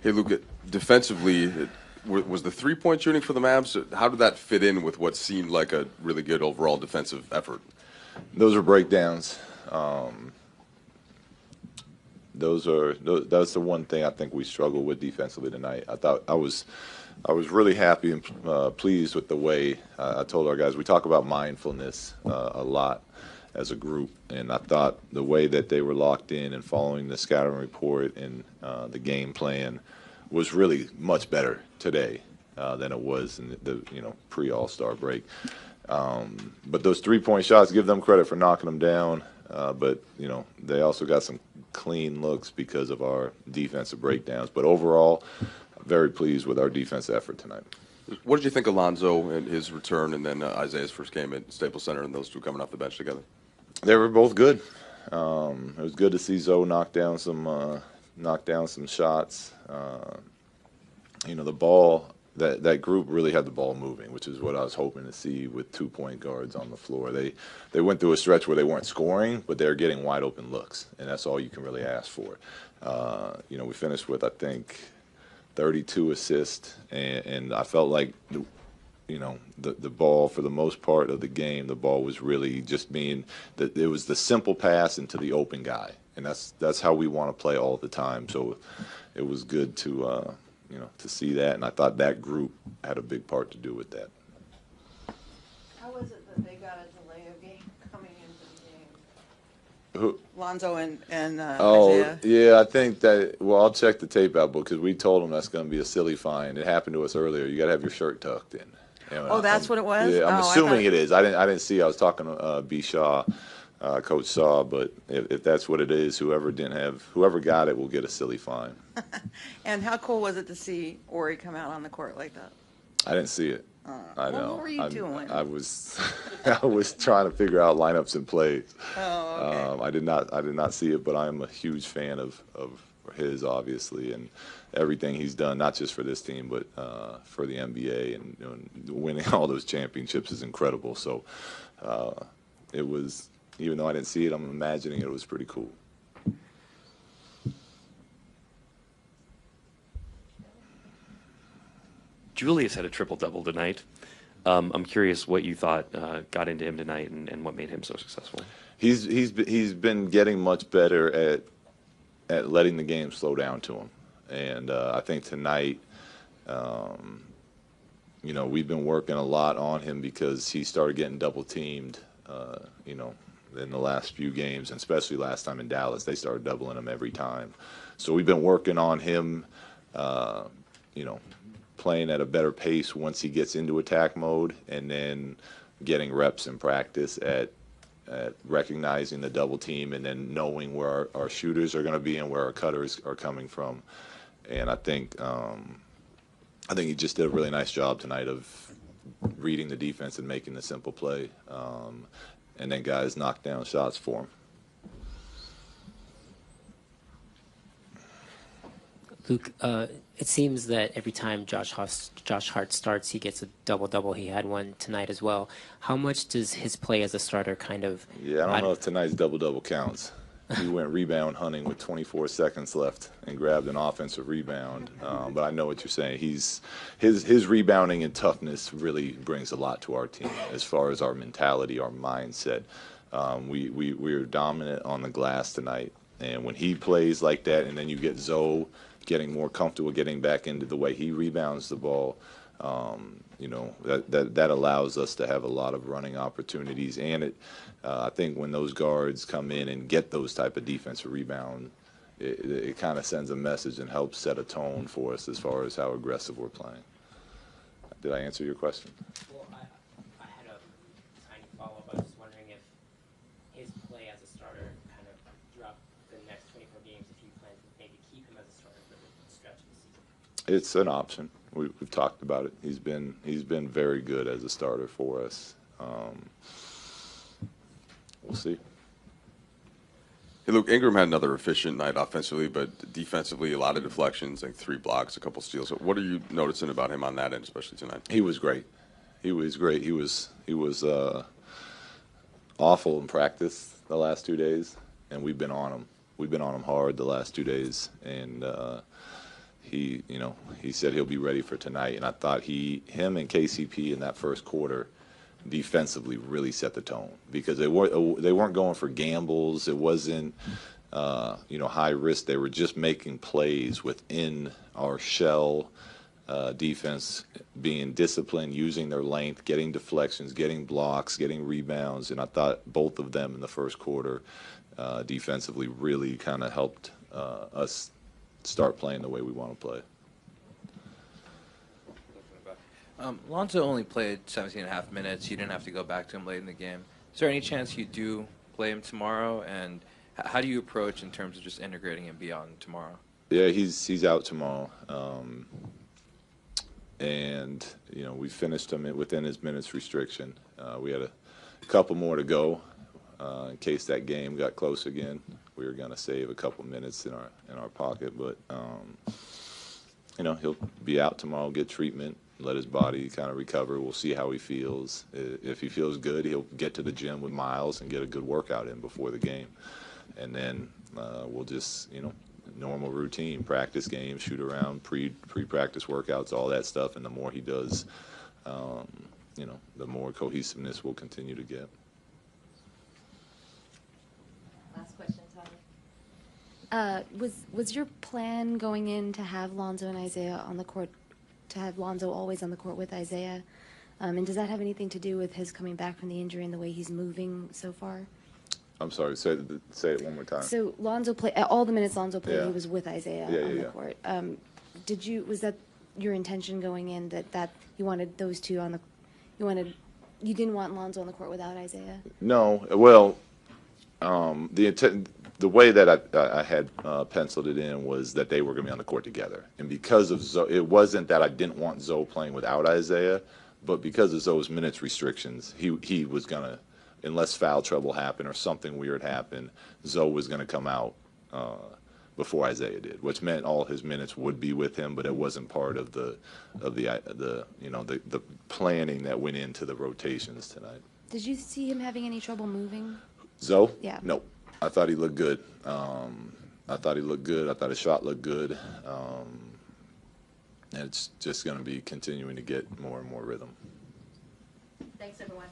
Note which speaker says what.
Speaker 1: Hey, Luke, defensively, was the three-point shooting for the Mavs, how did that fit in with what seemed like a really good overall defensive effort?
Speaker 2: Those are breakdowns. That's the one thing I think we struggled with defensively tonight. I was really happy and pleased with the way I told our guys. We talk about mindfulness a lot as a group, and I thought the way that they were locked in and following the scouting report and the game plan was really much better today than it was in the pre-All-Star break. But those three-point shots, give them credit for knocking them down. But they also got some clean looks because of our defensive breakdowns. But overall, very pleased with our defensive effort tonight.
Speaker 1: What did you think of Lonzo and his return, and then Isaiah's first game at Staples Center, and those two coming off the bench together?
Speaker 2: They were both good. It was good to see Zoe knock down some shots. The ball. That group really had the ball moving, which is what I was hoping to see with 2-point guards on the floor. They went through a stretch where they weren't scoring, but they're getting wide open looks, and that's all you can really ask for. We finished with, I think, 32 assists, and I felt like the ball, for the most part of the game, the ball was really just being that it was the simple pass into the open guy, and that's how we want to play all the time. So it was good to see that, and I thought that group had a big part to do with that.
Speaker 3: How was it that they got a delay of game coming into the game?
Speaker 2: Who?
Speaker 3: Lonzo and
Speaker 2: Oh,
Speaker 3: Isaiah?
Speaker 2: yeah, I think that, well, I'll check the tape out because we told them that's going to be a silly fine. It happened to us earlier. You got to have your shirt tucked in.
Speaker 3: Oh, that's what it was?
Speaker 2: Yeah, I'm
Speaker 3: Oh,
Speaker 2: assuming it is. I didn't see. I was talking to B. Shaw, Coach Shaw, but if that's what it is, whoever got it will get a silly fine.
Speaker 3: And how cool was it to see Ori come out on the court like that?
Speaker 2: I didn't see it. I know.
Speaker 3: What were you doing?
Speaker 2: I was trying to figure out lineups and plays.
Speaker 3: Oh, okay.
Speaker 2: I did not see it, but I'm a huge fan of his, obviously, and everything he's done, not just for this team, but for the NBA, and winning all those championships is incredible. So it was, even though I didn't see it, I'm imagining it was pretty cool.
Speaker 4: Julius had a triple-double tonight. I'm curious what you thought got into him tonight and what made him so successful.
Speaker 2: He's been getting much better at letting the game slow down to him, and I think tonight, we've been working a lot on him because he started getting double teamed, in the last few games, and especially last time in Dallas, they started doubling him every time. So we've been working on him, playing at a better pace once he gets into attack mode, and then getting reps in practice at recognizing the double team, and then knowing where our shooters are going to be and where our cutters are coming from. And I think he just did a really nice job tonight of reading the defense and making the simple play, and then guys knocked down shots for him.
Speaker 5: Luke, it seems that every time Josh Hart starts, he gets a double-double. He had one tonight as well. How much does his play as a starter kind of...
Speaker 2: Yeah, I don't know if tonight's double-double counts. He went rebound hunting with 24 seconds left and grabbed an offensive rebound. But I know what you're saying. His rebounding and toughness really brings a lot to our team as far as our mentality, our mindset. We were dominant on the glass tonight. And when he plays like that, and then you get Zoe getting more comfortable getting back into the way he rebounds the ball, that allows us to have a lot of running opportunities. And I think when those guards come in and get those type of defensive rebound, it kind of sends a message and helps set a tone for us as far as how aggressive we're playing. Did I answer your question?
Speaker 5: Well, I had a tiny follow-up. I was just wondering if his play as a starter kind of throughout the next 24 games, if you plan to maybe keep him as a starter for the stretch of the season.
Speaker 2: It's an option. We've talked about it. He's been very good as a starter for us. We'll see.
Speaker 1: Hey, Luke, Ingram had another efficient night offensively, but defensively, a lot of deflections, like 3 blocks, a couple steals. So what are you noticing about him on that end, especially tonight?
Speaker 2: He was great. He was great. He was awful in practice the last 2 days, and we've been on him. We've been on him hard the last 2 days, and he said he'll be ready for tonight, and I thought him and KCP in that first quarter defensively really set the tone because they weren't going for gambles. It wasn't high risk. They were just making plays within our shell defense, being disciplined, using their length, getting deflections, getting blocks, getting rebounds, and I thought both of them in the first quarter defensively really kind of helped us start playing the way we want to play.
Speaker 6: Lonzo only played 17 and a half minutes. You didn't have to go back to him late in the game. Is there any chance you do play him tomorrow? And how do you approach in terms of just integrating him beyond tomorrow?
Speaker 2: Yeah, he's out tomorrow. And, we finished him within his minutes restriction. We had a couple more to go in case that game got close again. We were going to save a couple minutes in our pocket. But, he'll be out tomorrow, get treatment, let his body kind of recover. We'll see how he feels. If he feels good, he'll get to the gym with Miles and get a good workout in before the game. And then we'll just, normal routine, practice games, shoot around, pre-practice workouts, all that stuff. And the more he does, the more cohesiveness we'll continue to get.
Speaker 3: Last question, Tyler.
Speaker 7: Was your plan going in to have Lonzo and Isaiah on the court, to have Lonzo always on the court with Isaiah? And does that have anything to do with his coming back from the injury and the way he's moving so far?
Speaker 2: I'm sorry, say it one more time.
Speaker 7: So Lonzo played all the minutes Lonzo played.
Speaker 2: Yeah.
Speaker 7: He was with Isaiah on the court. Was that your intention going in that you wanted those two on the? You didn't want Lonzo on the court without Isaiah?
Speaker 2: No. Well, the way that I had penciled it in was that they were going to be on the court together, and because of Zoe, it wasn't that I didn't want Zoe playing without Isaiah, but because of Zoe's minutes restrictions, he was going to. Unless foul trouble happened or something weird happened, Zoe was going to come out before Isaiah did, which meant all his minutes would be with him, but it wasn't part of the planning that went into the rotations tonight.
Speaker 7: Did you see him having any trouble moving?
Speaker 2: Zoe?
Speaker 7: Yeah.
Speaker 2: No, I thought he looked good. I thought his shot looked good. And it's just going to be continuing to get more and more rhythm.
Speaker 3: Thanks, everyone.